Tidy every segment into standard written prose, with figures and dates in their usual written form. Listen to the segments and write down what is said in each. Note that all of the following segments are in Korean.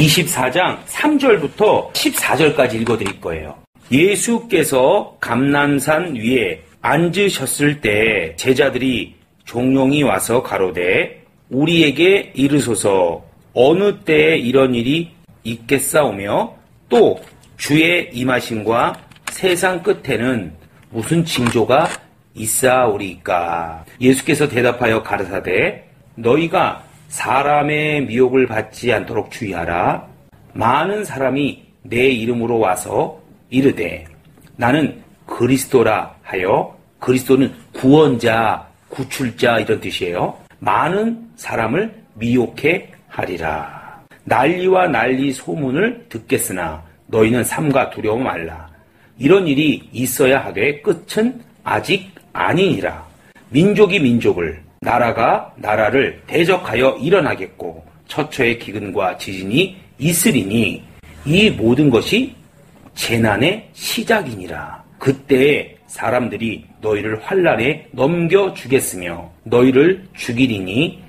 24장 3절부터 14절까지 읽어드릴 거예요. 예수께서 감람산 위에 앉으셨을 때 제자들이 종용이 와서 가로되 우리에게 이르소서 어느 때에 이런 일이 있겠사오며 또 주의 임하심과 세상 끝에는 무슨 징조가 있사오리까. 예수께서 대답하여 가르사대 너희가 사람의 미혹을 받지 않도록 주의하라. 많은 사람이 내 이름으로 와서 이르되 나는 그리스도라 하여, 그리스도는 구원자, 구출자 이런 뜻이에요. 많은 사람을 미혹해 하리라. 난리와 난리 소문을 듣겠으나 너희는 삼가 두려워 말라. 이런 일이 있어야 하되 끝은 아직 아니니라. 민족이 민족을, 나라가 나라를 대적하여 일어나겠고 처처의 기근과 지진이 있으리니 이 모든 것이 재난의 시작이니라. 그때에 사람들이 너희를 환난에 넘겨주겠으며 너희를 죽이리니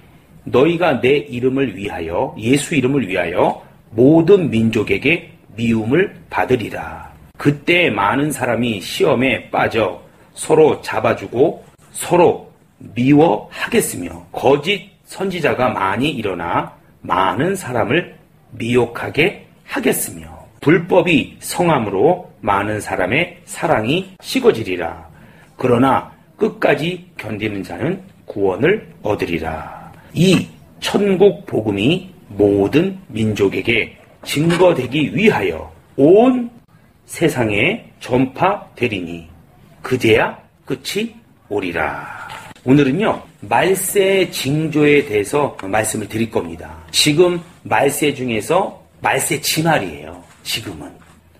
너희가 내 이름을 위하여, 예수 이름을 위하여 모든 민족에게 미움을 받으리라. 그때 많은 사람이 시험에 빠져 서로 잡아주고 서로 미워하겠으며 거짓 선지자가 많이 일어나 많은 사람을 미혹하게 하겠으며 불법이 성함으로 많은 사람의 사랑이 식어지리라. 그러나 끝까지 견디는 자는 구원을 얻으리라. 이 천국 복음이 모든 민족에게 증거되기 위하여 온 세상에 전파되리니 그제야 끝이 오리라. 오늘은요, 말세 징조에 대해서 말씀을 드릴 겁니다. 지금 말세 중에서 말세 지말이에요. 지금은.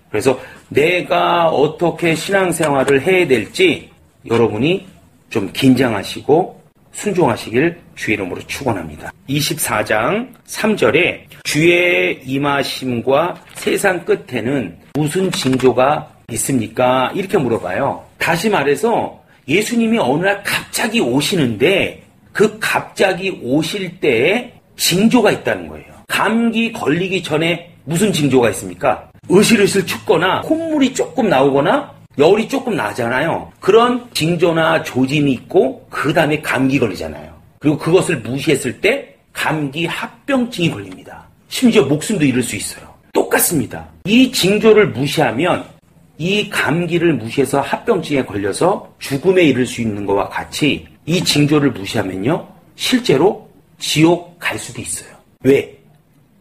그래서 내가 어떻게 신앙생활을 해야 될지 여러분이 좀 긴장하시고 순종하시길 주의 이름으로 축원합니다. 24장 3절에 주의 임하심과 세상 끝에는 무슨 징조가 있습니까? 이렇게 물어봐요. 다시 말해서 예수님이 어느 날 갑자기 오시는데 그 갑자기 오실 때에 징조가 있다는 거예요. 감기 걸리기 전에 무슨 징조가 있습니까? 으실으실 춥거나 콧물이 조금 나오거나 열이 조금 나잖아요. 그런 징조나 조짐이 있고 그 다음에 감기 걸리잖아요. 그리고 그것을 무시했을 때 감기 합병증이 걸립니다. 심지어 목숨도 잃을 수 있어요. 똑같습니다. 이 징조를 무시하면 이 감기를 무시해서 합병증에 걸려서 죽음에 이를 수 있는 것과 같이 이 징조를 무시하면요, 실제로 지옥 갈 수도 있어요. 왜?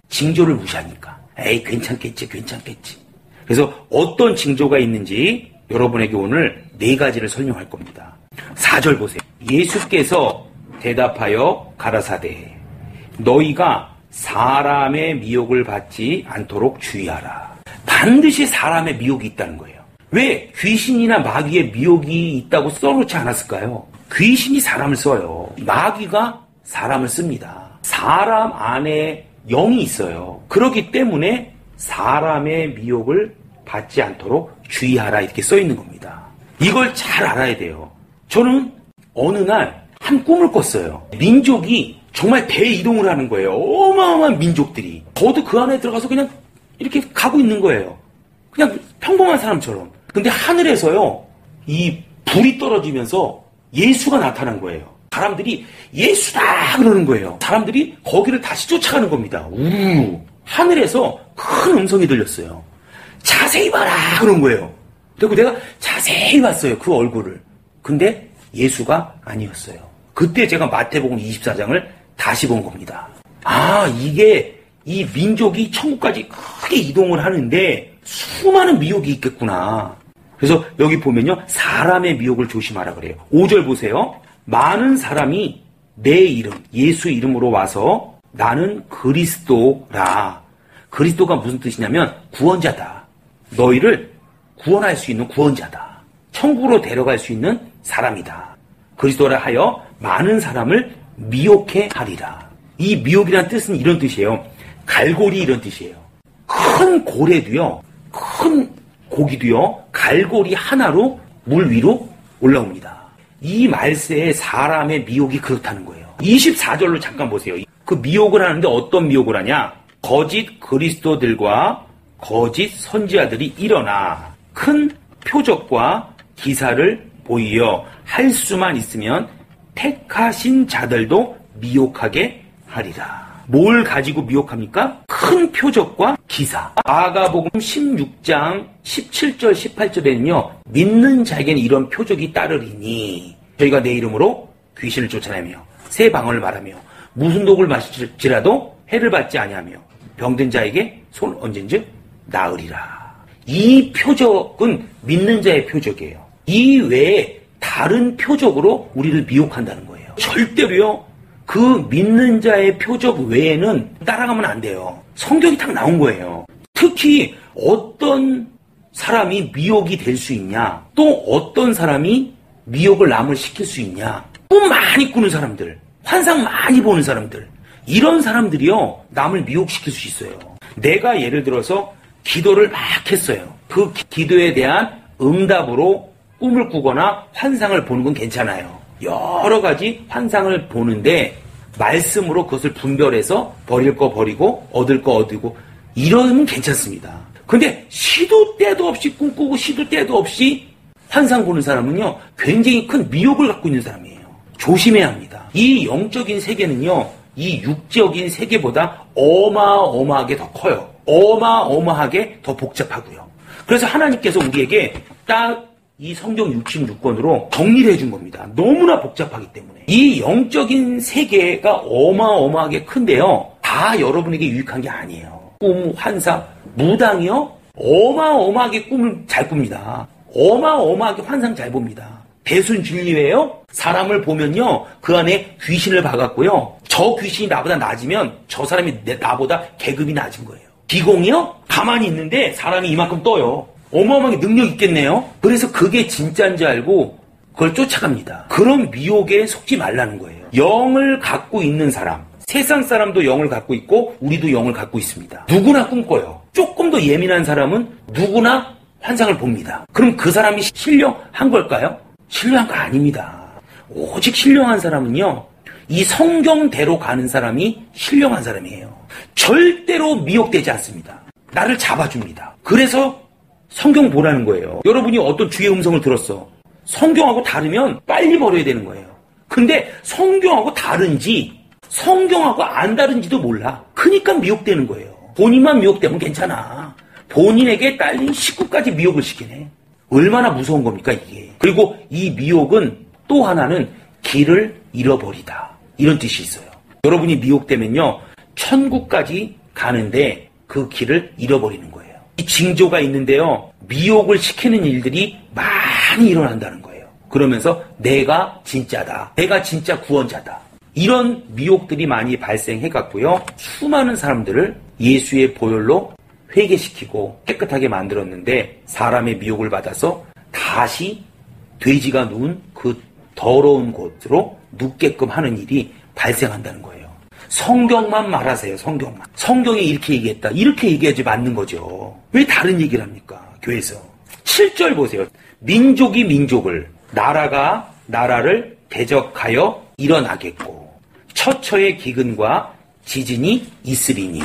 징조를 무시하니까. 에이, 괜찮겠지. 그래서 어떤 징조가 있는지 여러분에게 오늘 4가지를 설명할 겁니다. 4절 보세요. 예수께서 대답하여 가라사대 너희가 사람의 미혹을 받지 않도록 주의하라. 반드시 사람의 미혹이 있다는 거예요. 왜 귀신이나 마귀의 미혹이 있다고 써놓지 않았을까요? 귀신이 사람을 써요. 마귀가 사람을 씁니다. 사람 안에 영이 있어요. 그렇기 때문에 사람의 미혹을 받지 않도록 주의하라 이렇게 써 있는 겁니다. 이걸 잘 알아야 돼요. 저는 어느 날 한 꿈을 꿨어요. 민족이 정말 대이동을 하는 거예요. 어마어마한 민족들이. 저도 그 안에 들어가서 그냥 이렇게 가고 있는 거예요. 그냥 평범한 사람처럼. 근데 하늘에서요, 이 불이 떨어지면서 예수가 나타난 거예요. 사람들이 예수다 그러는 거예요. 사람들이 거기를 다시 쫓아가는 겁니다. 우르르. 하늘에서 큰 음성이 들렸어요. 자세히 봐라 그런 거예요. 그리고 내가 자세히 봤어요. 그 얼굴을. 근데 예수가 아니었어요. 그때 제가 마태복음 24장을 다시 본 겁니다. 아, 이게 이 민족이 천국까지 크게 이동을 하는데 수많은 미혹이 있겠구나. 그래서 여기 보면요, 사람의 미혹을 조심하라 그래요. 5절 보세요. 많은 사람이 내 이름, 예수 이름으로 와서 나는 그리스도라. 그리스도가 무슨 뜻이냐면 구원자다. 너희를 구원할 수 있는 구원자다. 천국으로 데려갈 수 있는 사람이다. 그리스도라 하여 많은 사람을 미혹해 하리라. 이 미혹이란 뜻은 이런 뜻이에요. 갈고리 이런 뜻이에요. 큰 고래도요, 큰 고기도요, 갈고리 하나로 물 위로 올라옵니다. 이 말세에 사람의 미혹이 그렇다는 거예요. 24절로 잠깐 보세요. 그 미혹을 하는데 어떤 미혹을 하냐? 거짓 그리스도들과 거짓 선지자들이 일어나 큰 표적과 기사를 보이어 할 수만 있으면 택하신 자들도 미혹하게 하리라. 뭘 가지고 미혹합니까? 큰 표적과 기사. 마가복음 16장 17절 18절에는요. 믿는 자에게는 이런 표적이 따르리니 저희가 내 이름으로 귀신을 쫓아내며 새 방언을 말하며 무슨 독을 마실지라도 해를 받지 아니하며 병든 자에게 손을 얹은즉 나으리라. 이 표적은 믿는 자의 표적이에요. 이 외에 다른 표적으로 우리를 미혹한다는 거예요. 절대로요. 그 믿는 자의 표적 외에는 따라가면 안 돼요. 성경이 딱 나온 거예요. 특히 어떤 사람이 미혹이 될 수 있냐, 또 어떤 사람이 미혹을 남을 시킬 수 있냐. 꿈 많이 꾸는 사람들, 환상 많이 보는 사람들, 이런 사람들이요 남을 미혹시킬 수 있어요. 내가 예를 들어서 기도를 막 했어요. 그 기도에 대한 응답으로 꿈을 꾸거나 환상을 보는 건 괜찮아요. 여러 가지 환상을 보는데 말씀으로 그것을 분별해서 버릴 거 버리고 얻을 거 얻고 이러면 괜찮습니다. 근데 시도 때도 없이 꿈꾸고 시도 때도 없이 환상 보는 사람은요 굉장히 큰 미혹을 갖고 있는 사람이에요. 조심해야 합니다. 이 영적인 세계는요 이 육적인 세계보다 어마어마하게 더 커요. 어마어마하게 더 복잡하고요. 그래서 하나님께서 우리에게 딱 이 성경 66권으로 정리를 해준 겁니다. 너무나 복잡하기 때문에. 이 영적인 세계가 어마어마하게 큰데요. 다 여러분에게 유익한 게 아니에요. 꿈, 환상, 무당이요? 어마어마하게 꿈을 잘 꿉니다. 어마어마하게 환상 잘 봅니다. 대순진리회요? 사람을 보면요. 그 안에 귀신을 박았고요. 저 귀신이 나보다 낮으면 저 사람이 나보다 계급이 낮은 거예요. 기공이요? 가만히 있는데 사람이 이만큼 떠요. 어마어마하게 능력 있겠네요. 그래서 그게 진짜인 줄 알고 그걸 쫓아갑니다. 그런 미혹에 속지 말라는 거예요. 영을 갖고 있는 사람, 세상 사람도 영을 갖고 있고 우리도 영을 갖고 있습니다. 누구나 꿈꿔요. 조금 더 예민한 사람은 누구나 환상을 봅니다. 그럼 그 사람이 신령한 걸까요? 신령한 거 아닙니다. 오직 신령한 사람은요, 이 성경대로 가는 사람이 신령한 사람이에요. 절대로 미혹되지 않습니다. 나를 잡아줍니다. 그래서 성경 보라는 거예요. 여러분이 어떤 주의 음성을 들었어. 성경하고 다르면 빨리 버려야 되는 거예요. 근데 성경하고 다른지 성경하고 안 다른지도 몰라. 그러니까 미혹되는 거예요. 본인만 미혹되면 괜찮아. 본인에게 딸린 식구까지 미혹을 시키네. 얼마나 무서운 겁니까 이게. 그리고 이 미혹은 또 하나는 길을 잃어버리다. 이런 뜻이 있어요. 여러분이 미혹되면요. 천국까지 가는데 그 길을 잃어버리는 거예요. 이 징조가 있는데요. 미혹을 시키는 일들이 많이 일어난다는 거예요. 그러면서 내가 진짜다. 내가 진짜 구원자다. 이런 미혹들이 많이 발생해갔고요. 수많은 사람들을 예수의 보혈로 회개시키고 깨끗하게 만들었는데 사람의 미혹을 받아서 다시 돼지가 누운 그 더러운 곳으로 눕게끔 하는 일이 발생한다는 거예요. 성경만 말하세요. 성경만. 성경이 이렇게 얘기했다. 이렇게 얘기하지 맞는 거죠. 왜 다른 얘기를 합니까? 교회에서. 7절 보세요. 민족이 민족을, 나라가 나라를 대적하여 일어나겠고 처처의 기근과 지진이 있으리니.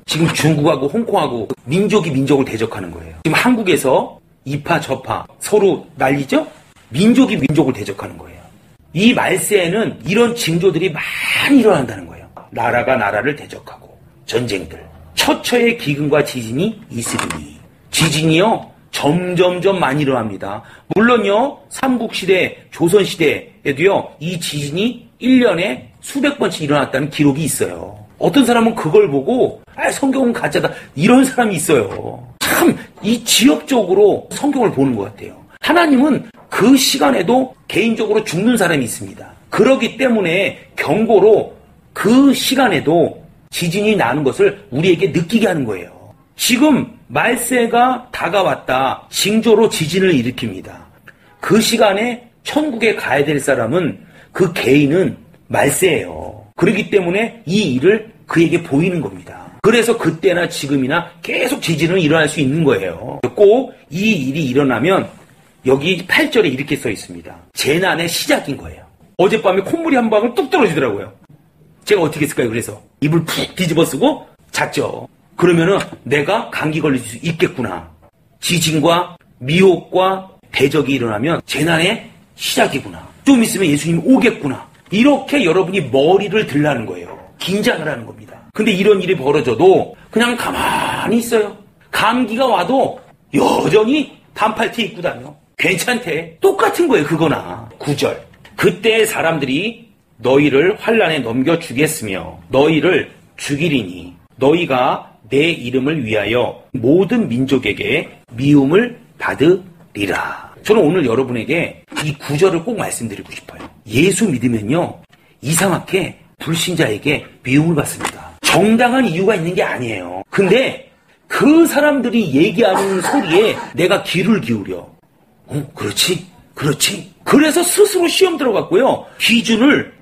지금 중국하고 홍콩하고 민족이 민족을 대적하는 거예요. 지금 한국에서 이파 저파 서로 난리죠? 민족이 민족을 대적하는 거예요. 이 말세에는 이런 징조들이 많이 일어난다는 거예요. 나라가 나라를 대적하고 전쟁들, 처처의 기근과 지진이 있으리니. 지진이요 점점점 많이 일어납니다. 물론요 삼국시대, 조선시대에도요 이 지진이 1년에 수백 번씩 일어났다는 기록이 있어요. 어떤 사람은 그걸 보고 성경은 가짜다 이런 사람이 있어요. 참 이 지역적으로 성경을 보는 것 같아요. 하나님은 그 시간에도 개인적으로 죽는 사람이 있습니다. 그렇기 때문에 경고로 그 시간에도 지진이 나는 것을 우리에게 느끼게 하는 거예요. 지금 말세가 다가왔다. 징조로 지진을 일으킵니다. 그 시간에 천국에 가야 될 사람은 그 개인은 말세예요. 그렇기 때문에 이 일을 그에게 보이는 겁니다. 그래서 그때나 지금이나 계속 지진은 일어날 수 있는 거예요. 꼭 이 일이 일어나면 여기 8절에 이렇게 써 있습니다. 재난의 시작인 거예요. 어젯밤에 콧물이 한 방울 뚝 떨어지더라고요. 제가 어떻게 했을까요? 그래서 입을 푹 뒤집어 쓰고 잦죠. 그러면은 내가 감기 걸릴 수 있겠구나. 지진과 미혹과 대적이 일어나면 재난의 시작이구나. 좀 있으면 예수님이 오겠구나. 이렇게 여러분이 머리를 들라는 거예요. 긴장을 하는 겁니다. 근데 이런 일이 벌어져도 그냥 가만히 있어요. 감기가 와도 여전히 반팔티 입고 다녀. 괜찮대. 똑같은 거예요. 그거나. 9절. 그때 사람들이 너희를 환난에 넘겨주겠으며 너희를 죽이리니 너희가 내 이름을 위하여 모든 민족에게 미움을 받으리라. 저는 오늘 여러분에게 이 9절을 꼭 말씀드리고 싶어요. 예수 믿으면요, 이상하게 불신자에게 미움을 받습니다. 정당한 이유가 있는 게 아니에요. 근데 그 사람들이 얘기하는 소리에 내가 귀를 기울여. 그렇지. 그래서 스스로 시험 들어갔고요. 기준을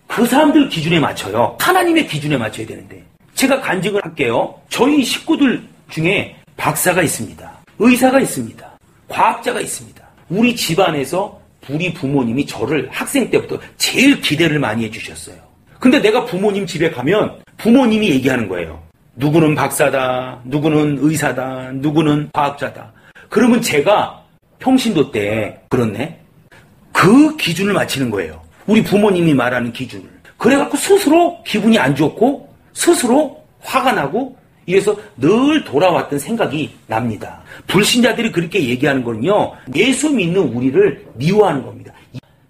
그 사람들 기준에 맞춰요. 하나님의 기준에 맞춰야 되는데. 제가 간증을 할게요. 저희 식구들 중에 박사가 있습니다. 의사가 있습니다. 과학자가 있습니다. 우리 집안에서 우리 부모님이 저를 학생 때부터 제일 기대를 많이 해주셨어요. 근데 내가 부모님 집에 가면 부모님이 얘기하는 거예요. 누구는 박사다, 누구는 의사다, 누구는 과학자다. 그러면 제가 평신도 때 그렇네? 그 기준을 맞추는 거예요. 우리 부모님이 말하는 기준을. 그래갖고 스스로 기분이 안 좋고 스스로 화가 나고 이래서 늘 돌아왔던 생각이 납니다. 불신자들이 그렇게 얘기하는 거는요, 예수 믿는 우리를 미워하는 겁니다.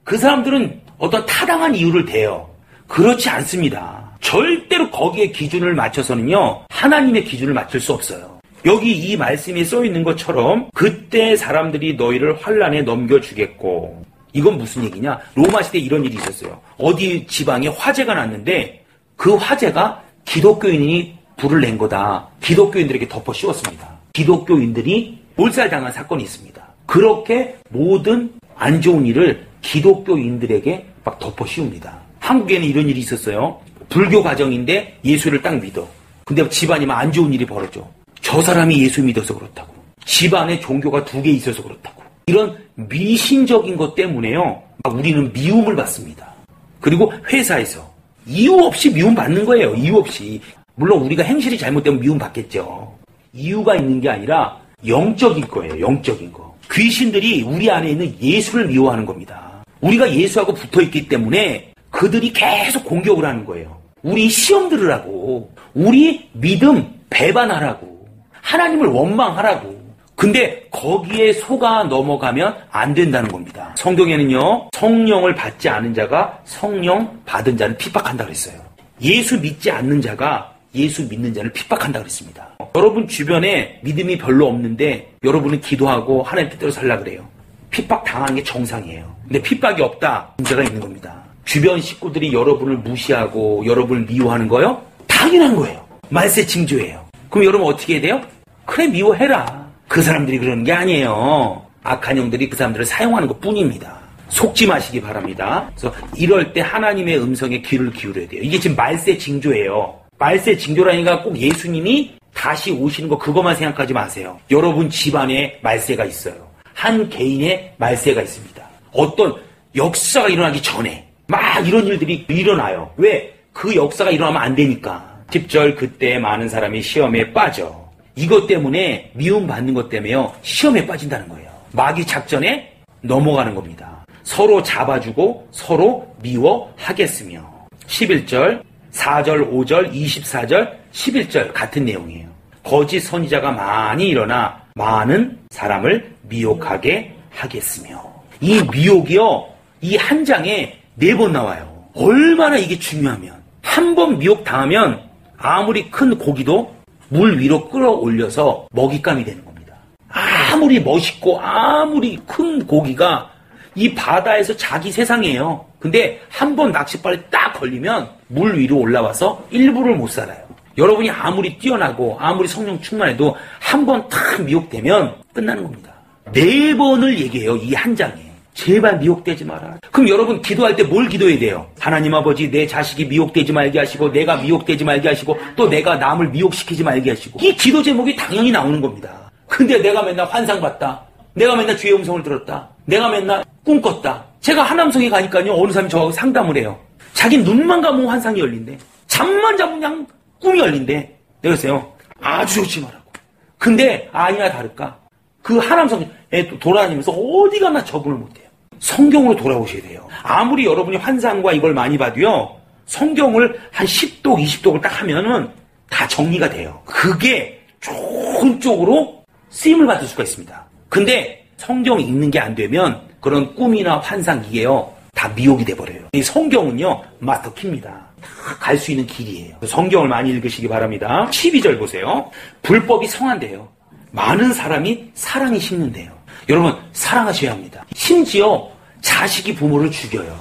그 사람들은 어떤 타당한 이유를 대요. 그렇지 않습니다. 절대로 거기에 기준을 맞춰서는요, 하나님의 기준을 맞출 수 없어요. 여기 이 말씀에 써 있는 것처럼 그때 사람들이 너희를 환난에 넘겨주겠고, 이건 무슨 얘기냐? 로마 시대에 이런 일이 있었어요. 어디 지방에 화재가 났는데 그 화재가 기독교인이 불을 낸 거다. 기독교인들에게 덮어 씌웠습니다. 기독교인들이 몰살당한 사건이 있습니다. 그렇게 모든 안 좋은 일을 기독교인들에게 막 덮어 씌웁니다. 한국에는 이런 일이 있었어요. 불교 가정인데 예수를 딱 믿어. 근데 집안이 막 안 좋은 일이 벌어져. 저 사람이 예수 믿어서 그렇다고. 집안에 종교가 2개 있어서 그렇다고. 이런 미신적인 것 때문에요, 우리는 미움을 받습니다. 그리고 회사에서 이유 없이 미움 받는 거예요. 이유 없이. 물론 우리가 행실이 잘못되면 미움 받겠죠. 이유가 있는 게 아니라 영적인 거예요. 영적인 거. 귀신들이 우리 안에 있는 예수를 미워하는 겁니다. 우리가 예수하고 붙어있기 때문에 그들이 계속 공격을 하는 거예요. 우리 시험 들으라고, 우리 믿음 배반하라고, 하나님을 원망하라고. 근데 거기에 속아 넘어가면 안 된다는 겁니다. 성경에는요, 성령을 받지 않은 자가 성령 받은 자를 핍박한다 그랬어요. 예수 믿지 않는 자가 예수 믿는 자를 핍박한다 그랬습니다. 여러분 주변에 믿음이 별로 없는데 여러분은 기도하고 하나님 뜻대로 살라 그래요. 핍박 당하는 게 정상이에요. 근데 핍박이 없다, 문제가 있는 겁니다. 주변 식구들이 여러분을 무시하고 여러분을 미워하는 거요? 당연한 거예요. 말세 징조예요. 그럼 여러분 어떻게 해야 돼요? 그래, 미워해라. 그 사람들이 그러는 게 아니에요. 악한 영들이 그 사람들을 사용하는 것 뿐입니다. 속지 마시기 바랍니다. 그래서 이럴 때 하나님의 음성에 귀를 기울여야 돼요. 이게 지금 말세 징조예요. 말세 징조라니까 꼭 예수님이 다시 오시는 거 그것만 생각하지 마세요. 여러분 집안에 말세가 있어요. 한 개인의 말세가 있습니다. 어떤 역사가 일어나기 전에 막 이런 일들이 일어나요. 왜? 그 역사가 일어나면 안 되니까. 10절 그때 많은 사람이 시험에 빠져. 이것 때문에 미움받는 것 때문에요, 시험에 빠진다는 거예요. 마귀 작전에 넘어가는 겁니다. 서로 잡아주고 서로 미워하겠으며. 11절, 4절, 5절, 24절, 11절 같은 내용이에요. 거짓 선지자가 많이 일어나 많은 사람을 미혹하게 하겠으며. 이 미혹이요, 이 한 장에 4번 나와요. 얼마나 이게 중요하면, 한 번 미혹당하면 아무리 큰 고기도 물 위로 끌어올려서 먹잇감이 되는 겁니다. 아무리 멋있고 아무리 큰 고기가 이 바다에서 자기 세상이에요. 근데 한 번 낚싯발에 딱 걸리면 물 위로 올라와서 일부를 못 살아요. 여러분이 아무리 뛰어나고 아무리 성령 충만해도 한 번 탁 미혹되면 끝나는 겁니다. 4번을 얘기해요, 이 한 장에. 제발 미혹되지 마라. 그럼 여러분 기도할 때 뭘 기도해야 돼요? 하나님 아버지, 내 자식이 미혹되지 말게 하시고, 내가 미혹되지 말게 하시고, 또 내가 남을 미혹시키지 말게 하시고. 이 기도 제목이 당연히 나오는 겁니다. 근데 내가 맨날 환상 봤다, 내가 맨날 주의 음성을 들었다, 내가 맨날 꿈 꿨다. 제가 하남성에 가니까요, 어느 사람이 저하고 상담을 해요. 자기 눈만 감으면 환상이 열린대. 잠만 자면 그냥 꿈이 열린대. 내가 그랬어요. 아주 좋지 말라고. 근데 아니나 다를까 그 하나님 성경에 돌아다니면서 어디 가나 적응을 못해요. 성경으로 돌아오셔야 돼요. 아무리 여러분이 환상과 이걸 많이 봐도요, 성경을 한 10독, 20독을 딱 하면은 다 정리가 돼요. 그게 좋은 쪽으로 쓰임을 받을 수가 있습니다. 근데 성경 읽는 게 안 되면 그런 꿈이나 환상 이게요, 다 미혹이 돼버려요. 이 성경은요, 마스터키입니다. 다 갈 수 있는 길이에요. 성경을 많이 읽으시기 바랍니다. 12절 보세요. 불법이 성한데요. 많은 사람이 사랑이 식는데요. 여러분, 사랑하셔야 합니다. 심지어 자식이 부모를 죽여요.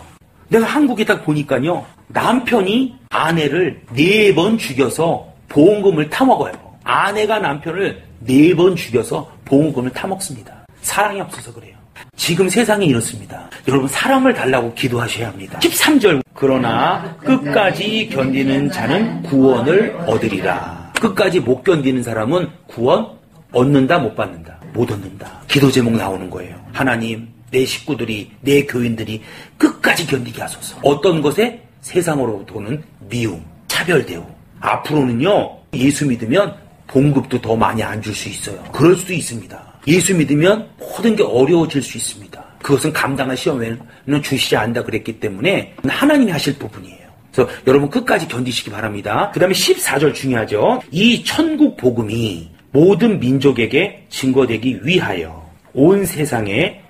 내가 한국에 딱 보니까요, 남편이 아내를 4번 죽여서 보험금을 타먹어요. 아내가 남편을 4번 죽여서 보험금을 타먹습니다. 사랑이 없어서 그래요. 지금 세상이 이렇습니다. 여러분, 사랑을 달라고 기도하셔야 합니다. 13절. 그러나 끝까지 견디는 자는 구원을 얻으리라. 끝까지 못 견디는 사람은 구원 얻는다, 못 받는다? 못 얻는다. 기도 제목 나오는 거예요. 하나님, 내 식구들이, 내 교인들이 끝까지 견디게 하소서. 어떤 것에? 세상으로부터 오는 미움, 차별 대우. 앞으로는요, 예수 믿으면 봉급도 더 많이 안 줄 수 있어요. 그럴 수도 있습니다. 예수 믿으면 모든 게 어려워질 수 있습니다. 그것은 감당할 시험에는 주시지 않는다 그랬기 때문에 하나님이 하실 부분이에요. 그래서 여러분 끝까지 견디시기 바랍니다. 그 다음에 14절 중요하죠. 이 천국 복음이 모든 민족에게 증거되기 위하여 온 세상에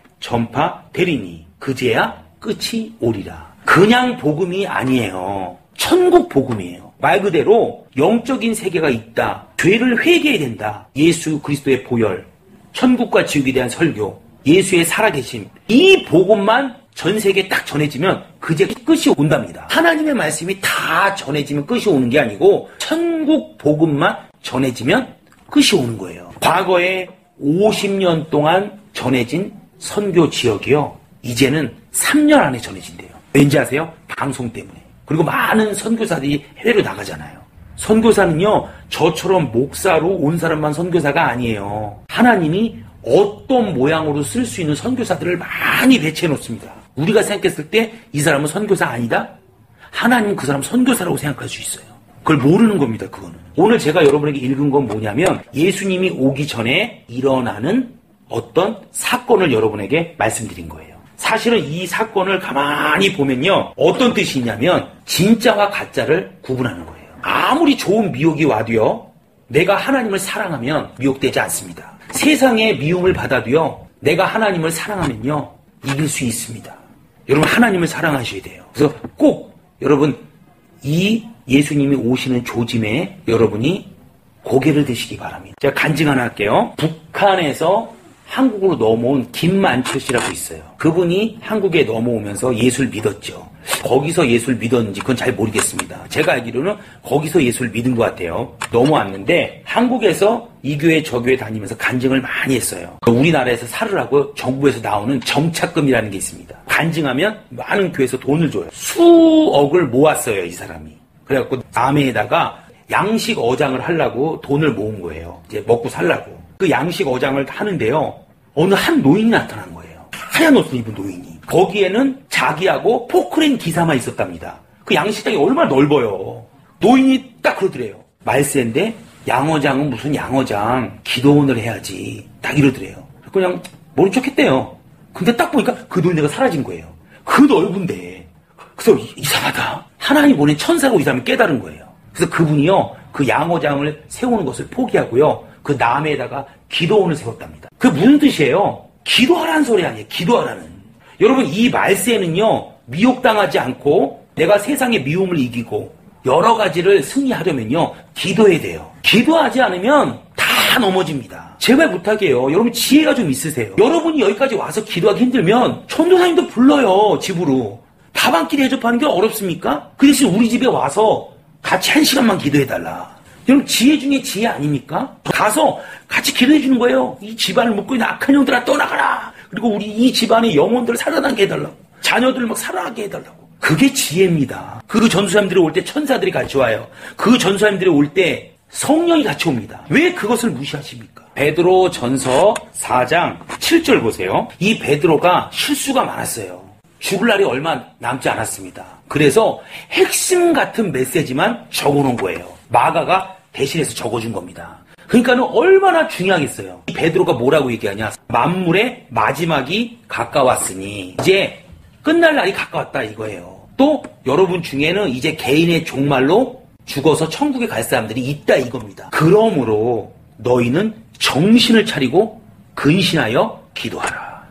전파되리니 그제야 끝이 오리라. 그냥 복음이 아니에요. 천국 복음이에요. 말 그대로 영적인 세계가 있다. 죄를 회개해야 된다. 예수 그리스도의 보혈, 천국과 지옥에 대한 설교, 예수의 살아계심, 이 복음만 전 세계에 딱 전해지면 그제 끝이 온답니다. 하나님의 말씀이 다 전해지면 끝이 오는 게 아니고 천국 복음만 전해지면 끝이 오는 거예요. 과거에 50년 동안 전해진 선교 지역이요, 이제는 3년 안에 전해진대요. 왠지 아세요? 방송 때문에. 그리고 많은 선교사들이 해외로 나가잖아요. 선교사는요, 저처럼 목사로 온 사람만 선교사가 아니에요. 하나님이 어떤 모양으로 쓸 수 있는 선교사들을 많이 배치해 놓습니다. 우리가 생각했을 때 이 사람은 선교사 아니다? 하나님은 그 사람 선교사라고 생각할 수 있어요. 그걸 모르는 겁니다, 그거는. 오늘 제가 여러분에게 읽은 건 뭐냐면 예수님이 오기 전에 일어나는 어떤 사건을 여러분에게 말씀드린 거예요. 사실은 이 사건을 가만히 보면요, 어떤 뜻이 있냐면 진짜와 가짜를 구분하는 거예요. 아무리 좋은 미혹이 와도요, 내가 하나님을 사랑하면 미혹되지 않습니다. 세상의 미움을 받아도요, 내가 하나님을 사랑하면요, 이길 수 있습니다. 여러분, 하나님을 사랑하셔야 돼요. 그래서 꼭 여러분 이 예수님이 오시는 조짐에 여러분이 고개를 드시기 바랍니다. 제가 간증 하나 할게요. 북한에서 한국으로 넘어온 김만철 씨라고 있어요. 그분이 한국에 넘어오면서 예수를 믿었죠. 거기서 예수를 믿었는지 그건 잘 모르겠습니다. 제가 알기로는 거기서 예수를 믿은 것 같아요. 넘어왔는데 한국에서 이 교회 저 교회 다니면서 간증을 많이 했어요. 우리나라에서 살으라고 정부에서 나오는 정착금이라는 게 있습니다. 간증하면 많은 교회에서 돈을 줘요. 수억을 모았어요, 이 사람이. 그래갖고 남해에다가 양식 어장을 하려고 돈을 모은 거예요. 이제 먹고 살라고. 그 양식 어장을 하는데요, 어느 한 노인이 나타난 거예요. 하얀 옷을 입은 노인이. 거기에는 자기하고 포크레인 기사만 있었답니다. 그 양식장이 얼마나 넓어요. 노인이 딱 그러더래요. 말세인데 양어장은 무슨 양어장, 기도원을 해야지. 딱 이러더래요. 그냥 모른 척 했대요. 근데 딱 보니까 그 노인네가 사라진 거예요. 그 넓은데. 그래서 이상하다. 하나님이 보낸 천사로 이 사람이 깨달은 거예요. 그래서 그분이요, 그 양어장을 세우는 것을 포기하고요, 그 남해에다가 기도원을 세웠답니다. 그게 무슨 뜻이에요? 기도하라는 소리 아니에요. 기도하라는. 여러분, 이 말세는요, 미혹당하지 않고 내가 세상의 미움을 이기고 여러 가지를 승리하려면요, 기도해야 돼요. 기도하지 않으면 다 넘어집니다. 제발 부탁해요. 여러분 지혜가 좀 있으세요. 여러분이 여기까지 와서 기도하기 힘들면 전도사님도 불러요, 집으로. 밥 한 끼 대접하는 게 어렵습니까? 그 대신 우리 집에 와서 같이 1시간만 기도해달라. 여러분 지혜 중에 지혜 아닙니까? 가서 같이 기도해 주는 거예요. 이 집안을 묶고 있는 악한 영들아 떠나가라. 그리고 우리 이 집안의 영혼들을 살아나게 해달라고. 자녀들을 막 살아나게 해달라고. 그게 지혜입니다. 그 전도사님들이 올 때 천사들이 같이 와요. 그 전도사님들이 올 때 성령이 같이 옵니다. 왜 그것을 무시하십니까? 베드로 전서 4장 7절 보세요. 이 베드로가 실수가 많았어요. 죽을 날이 얼마 남지 않았습니다. 그래서 핵심 같은 메시지만 적어놓은 거예요. 마가가 대신해서 적어준 겁니다. 그러니까는 얼마나 중요하겠어요. 베드로가 뭐라고 얘기하냐? 만물의 마지막이 가까웠으니 이제 끝날 날이 가까웠다 이거예요. 또 여러분 중에는 이제 개인의 종말로 죽어서 천국에 갈 사람들이 있다 이겁니다. 그러므로 너희는 정신을 차리고 근신하여 기도하라.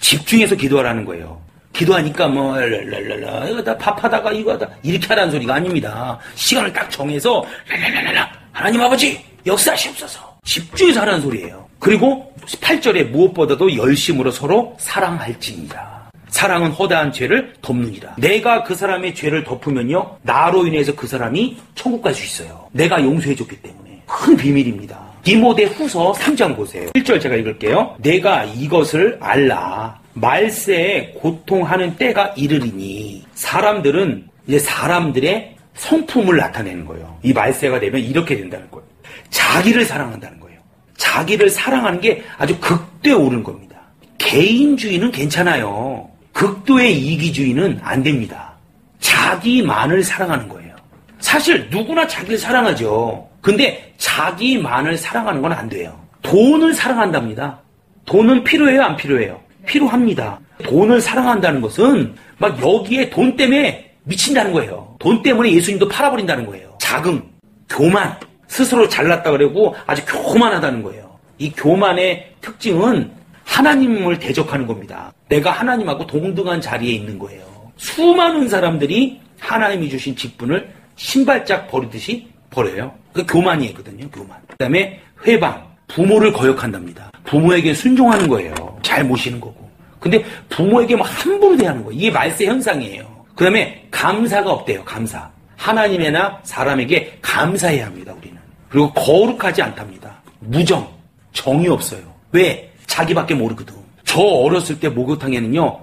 집중해서 기도하라는 거예요. 기도하니까 뭐 랄랄랄라 이거 다 밥하다가 이거 하다 이렇게 하라는 소리가 아닙니다. 시간을 딱 정해서 랄랄랄라 하나님 아버지 역사하시옵소서 집중해서 하라는 소리예요. 그리고 8절에 무엇보다도 열심으로 서로 사랑할지니라. 사랑은 허다한 죄를 덮느니라. 내가 그 사람의 죄를 덮으면요 나로 인해서 그 사람이 천국 갈 수 있어요. 내가 용서해줬기 때문에. 큰 비밀입니다. 디모데후서 3장 보세요. 1절 제가 읽을게요. 내가 이것을 알라. 말세에 고통하는 때가 이르리니. 사람들은 이제 사람들의 성품을 나타내는 거예요. 이 말세가 되면 이렇게 된다는 거예요. 자기를 사랑한다는 거예요. 자기를 사랑하는 게 아주 극도에 오른 겁니다. 개인주의는 괜찮아요. 극도의 이기주의는 안 됩니다. 자기만을 사랑하는 거예요. 사실 누구나 자기를 사랑하죠. 근데 자기만을 사랑하는 건 안 돼요. 돈을 사랑한답니다. 돈은 필요해요, 안 필요해요? 필요합니다. 돈을 사랑한다는 것은 막 여기에 돈 때문에 미친다는 거예요. 돈 때문에 예수님도 팔아버린다는 거예요. 자긍, 교만, 스스로 잘났다 그러고 아주 교만하다는 거예요. 이 교만의 특징은 하나님을 대적하는 겁니다. 내가 하나님하고 동등한 자리에 있는 거예요. 수많은 사람들이 하나님이 주신 직분을 신발짝 버리듯이 버려요. 그 교만이거든요. 교만. 그 다음에 회방, 부모를 거역한답니다. 부모에게 순종하는 거예요. 잘 모시는 거고. 근데 부모에게 막 함부로 대하는 거예요. 이게 말세 현상이에요. 그 다음에 감사가 없대요. 감사. 하나님이나 사람에게 감사해야 합니다. 우리는. 그리고 거룩하지 않답니다. 무정, 정이 없어요. 왜? 자기밖에 모르거든. 저 어렸을 때 목욕탕에는요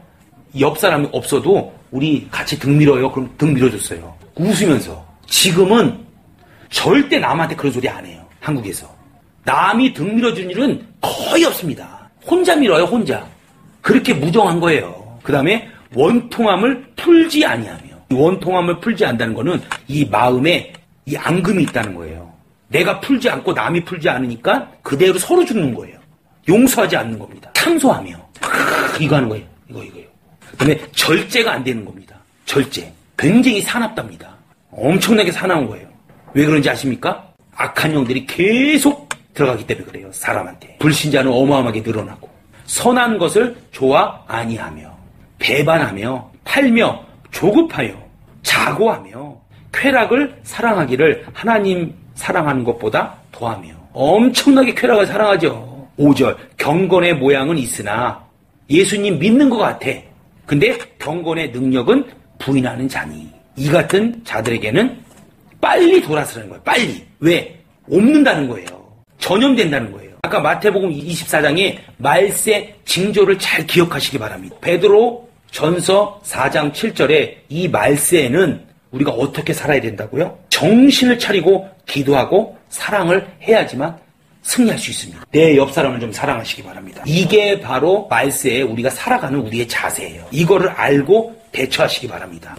옆 사람이 없어도 우리 같이 등 밀어요. 그럼 등 밀어줬어요. 웃으면서. 지금은 절대 남한테 그런 소리 안 해요. 한국에서. 남이 등 밀어주는 일은 거의 없습니다. 혼자 밀어요. 혼자. 그렇게 무정한 거예요. 그 다음에 원통함을 풀지 아니하며. 이 원통함을 풀지 않는다는 거는 이 마음에 이 앙금이 있다는 거예요. 내가 풀지 않고 남이 풀지 않으니까 그대로 서로 죽는 거예요. 용서하지 않는 겁니다. 참소하며. 이거 하는 거예요. 이거요. 그 다음에 절제가 안 되는 겁니다. 절제. 굉장히 사납답니다. 엄청나게 사나운 거예요. 왜 그런지 아십니까? 악한 영들이 계속 들어가기 때문에 그래요. 사람한테. 불신자는 어마어마하게 늘어나고. 선한 것을 좋아 아니하며. 배반하며. 팔며. 조급하여. 자고하며. 쾌락을 사랑하기를 하나님 사랑하는 것보다 더하며. 엄청나게 쾌락을 사랑하죠. 5절 경건의 모양은 있으나 예수님 믿는 것 같아. 근데 경건의 능력은 부인하는 자니. 이 같은 자들에게는 빨리 돌아서라는 거예요. 빨리. 왜? 옮는다는 거예요. 전염된다는 거예요. 아까 마태복음 24장에 말세 징조를 잘 기억하시기 바랍니다. 베드로 전서 4장 7절에 이 말세에는 우리가 어떻게 살아야 된다고요? 정신을 차리고 기도하고 사랑을 해야지만 승리할 수 있습니다. 내 옆 사람을 좀 사랑하시기 바랍니다. 이게 바로 말세에 우리가 살아가는 우리의 자세예요. 이거를 알고 대처하시기 바랍니다.